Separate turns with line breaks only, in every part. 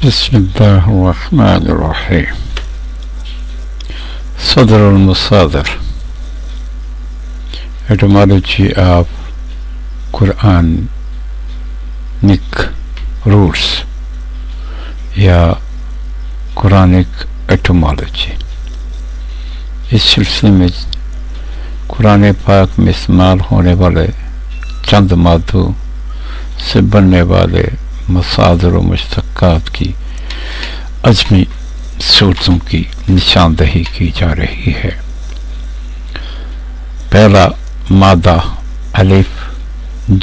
بسم الله الرحمن الرحيم. صدر المصادر. Etymology of Quranic roots یا قرآنک ایٹمالوجی. اس سلسلے میں قرآن پاک میں استعمال ہونے والے چند مادوں سے بننے والے مصادر و مشتقات کی عجمی صورتوں کی نشاندہی کی جا رہی ہے. پہلا مادہ الف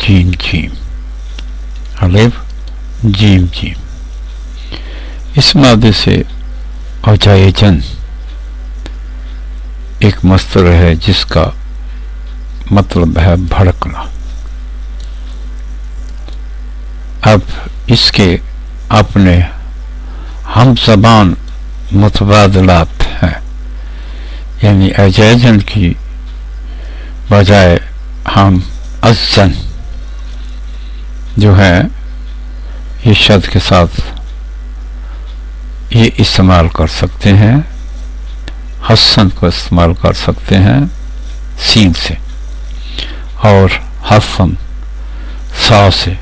جیم جیم. الف جیم جیم. اس مادے سے اوجائجن ایک مصدر ہے جس کا مطلب ہے بھڑکنا. اب اس کے اپنے ہم زبان متبادلات ہیں، یعنی اوجائجن کی بجائے ہم ازن جو ہے یہ شد کے ساتھ یہ استعمال کر سکتے ہیں. حسن کو استعمال کر سکتے ہیں سین سے، اور حسن سا سے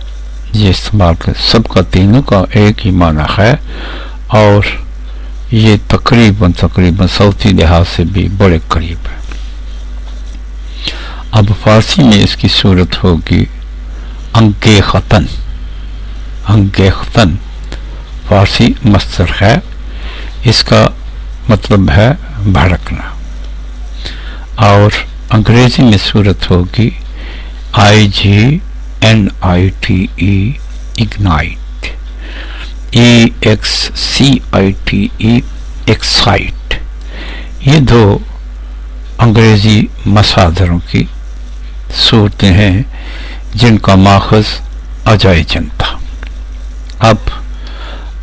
یہ استعمال کر. سب کا تینوں کا ایک ہی معنی ہے، اور یہ تقریباً صوتی لحاظ سے بھی بڑے قریب ہے. اب فارسی میں اس کی صورت ہوگی انگیختن. انگیختن فارسی مصدر ہے، اس کا مطلب ہے بھڑکنا. اور انگریزی میں صورت ہوگی IGNITE ignite. EXCITE excite. یہ دو انگریزی مصادروں کی صورتیں ہیں جن کا ماخذ اوجائجن تھا. اب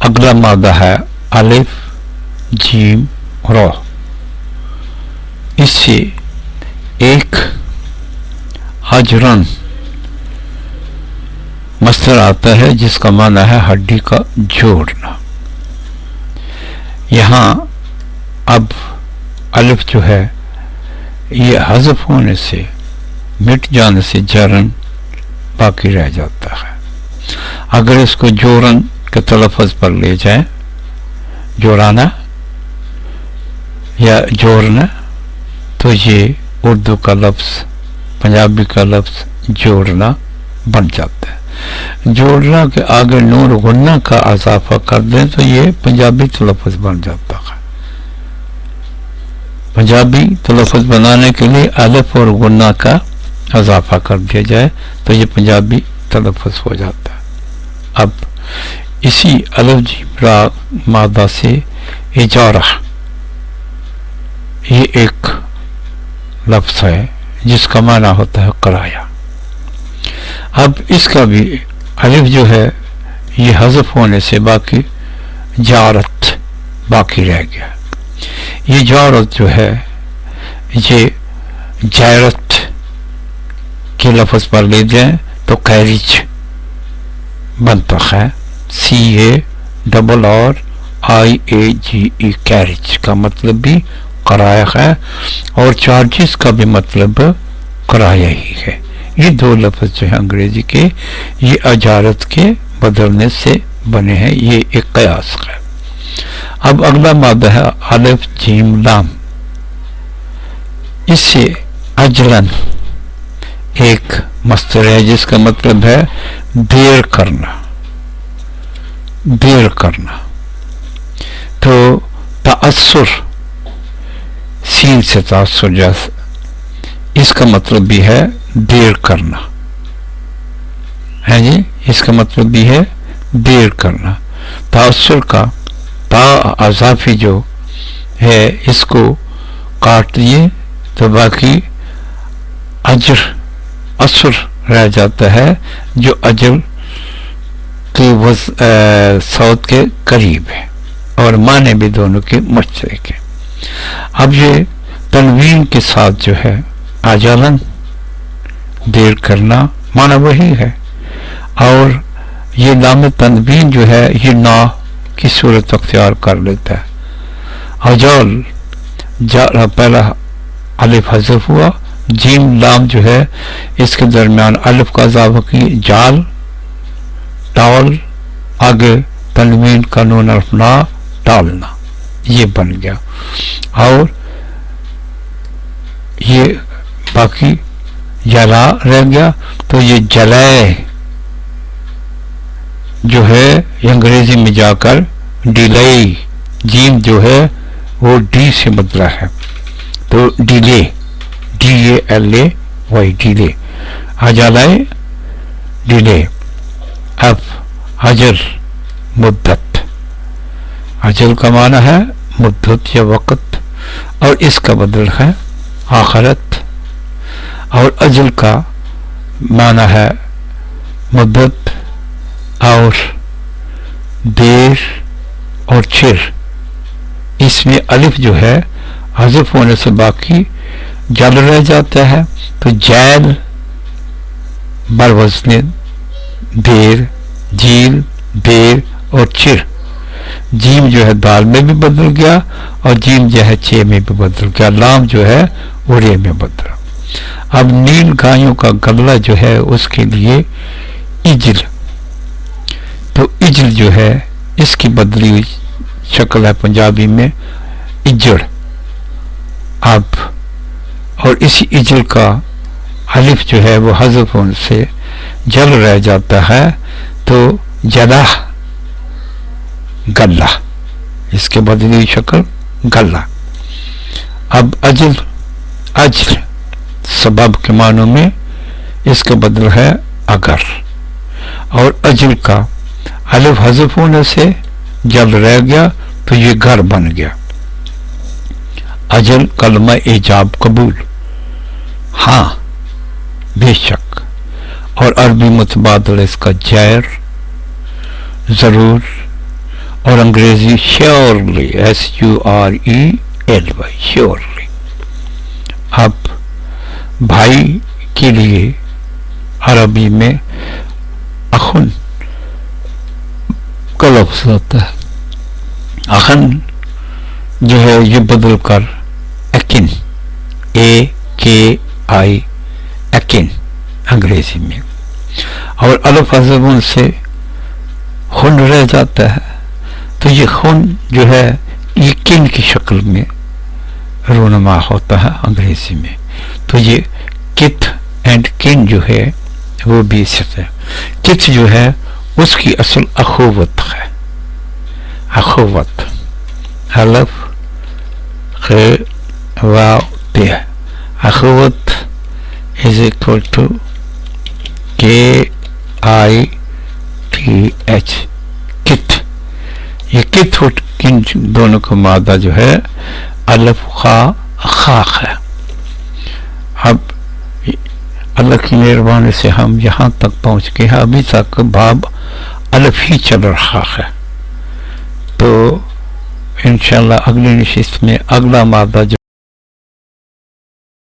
اگلا مادہ ہے الف جیم رو. اس سے ایک اجرن مصدر آتا ہے جس کا معنی ہے ہڈی کا جوڑنا. یہاں اب الف جو ہے یہ حذف ہونے سے، مٹ جانے سے جرن باقی رہ جاتا ہے. اگر اس کو جورن کے تلفظ پر لے جائیں، جوڑانا یا جوڑنا، تو یہ اردو کا لفظ، پنجابی کا لفظ جوڑنا بن جاتا ہے. جوڑنا کے آگے نون غنہ کا اضافہ کر دیں تو یہ پنجابی تلفظ بن جاتا ہے. پنجابی تلفظ بنانے کے لیے الف اور غنہ کا اضافہ کر دیا جائے تو یہ پنجابی تلفظ ہو جاتا ہے. اب اسی الف جیم را مادہ سے اجارہ، یہ ایک لفظ ہے جس کا معنی ہوتا ہے کرایہ. اب اس کا بھی الف جو ہے یہ حذف ہونے سے باقی جارت باقی رہ گیا. یہ جارت جو ہے یہ جائرت کے لفظ پر لے جائیں تو کیریج بنتا ہے. CARRIAGE کیریج کا مطلب بھی کرایہ ہے، اور چارجز کا بھی مطلب کرایہ ہی ہے. یہ دو لفظ جو ہیں انگریزی کے، یہ اجارت کے بدلنے سے بنے ہیں. یہ ایک قیاس ہے. اب اگلا مادہ ہے الف جیم لام. اس سے اجلن ایک مصدر ہے جس کا مطلب ہے دیر کرنا. دیر کرنا. تو تأثر، سین سے تأثر جیسا، اس کا مطلب بھی ہے دیر کرنا ہے جی. اس کا مطلب بھی ہے دیر کرنا. تأثر کا تا اضافی جو ہے اس کو کاٹ دیے تو باقی اجر اثر رہ جاتا ہے جو اجل کے صوت کے قریب ہے، اور معنی بھی دونوں کے مشترک ہے. اب یہ تنوین کے ساتھ جو ہے آجالن دیر کرنا معنی وہی ہے، اور یہ لام تنوین جو ہے یہ نا کی صورت اختیار کر لیتا ہے. اجال پہلا الف حذف ہوا, جیم لام جو ہے اس کے درمیان الف کا اضافہ کی, جال ٹال, آگے تنوین کا نون الف نا, ٹالنا, یہ بن گیا. اور یہ باقی جلا رہ گیا, تو یہ جلائے جو ہے انگریزی میں جا کر ڈیلے, جیم جو ہے وہ ڈی سے بدلا ہے, تو ڈیلے, D A L A Y, ڈیلے, اجالائے ڈیلے. اب اجل مدت, اجل کا معنی ہے مدت یا وقت, اور اس کا بدل ہے آخرت, اور اجل کا معنی ہے مدت اور دیر اور چر. اس میں الف جو ہے حذف ہونے سے باقی جل رہ جاتا ہے, تو جیل بروزن دیر, جیل دیر اور چر. جیم جو ہے دال میں بھی بدل گیا, اور جیم جو ہے چے میں بھی بدل گیا, لام جو ہے اڑے میں بدلا. اب نیل گایوں کا گلہ جو ہے اس کے لیے اجل, تو اجل جو ہے اس کی بدلی ہوئی شکل ہے پنجابی میں اجڑ. اب اور اسی اجل کا الف جو ہے وہ حذف ہونے سے جل رہ جاتا ہے, تو جلا گلہ, اس کے بدلی ہوئی شکل گلہ. اب اجل اجل سبب کے معنوں میں اس کا بدل ہے اگر, اور اجل کا الف حذف ہونے سے جل رہ گیا, تو یہ گھر بن گیا. اجل کلمہ ایجاب قبول, ہاں بے شک, اور عربی متبادل اس کا جیر ضرور, اور انگریزی شیورلی, SURELY, شیورلی. اب بھائی کے لیے عربی میں اخن کا لفظ ہوتا ہے. اخن جو ہے یہ بدل کر اکن, AKI, اکن انگریزی میں, اور الف حذف سے خن رہ جاتا ہے, تو یہ خن جو ہے یہ کن کی شکل میں رونما ہوتا ہے انگریزی میں. تو یہ کت اینڈ کن جو ہے وہ بھی اس سے, کت جو ہے اس کی اصل اخوت ہے, اخوت, الف خ واو ت, اخوت از اکول ٹو KITH, کت. یہ کت اور کن دونوں کا مادہ جو ہے الف خا خاق ہے. اب اللہ کی مہربانی سے ہم یہاں تک پہنچ گئے ہیں, ابھی تک باب الف ہی چل رہا ہے. تو انشاءاللہ اگلی نشست میں اگلا مادہ جو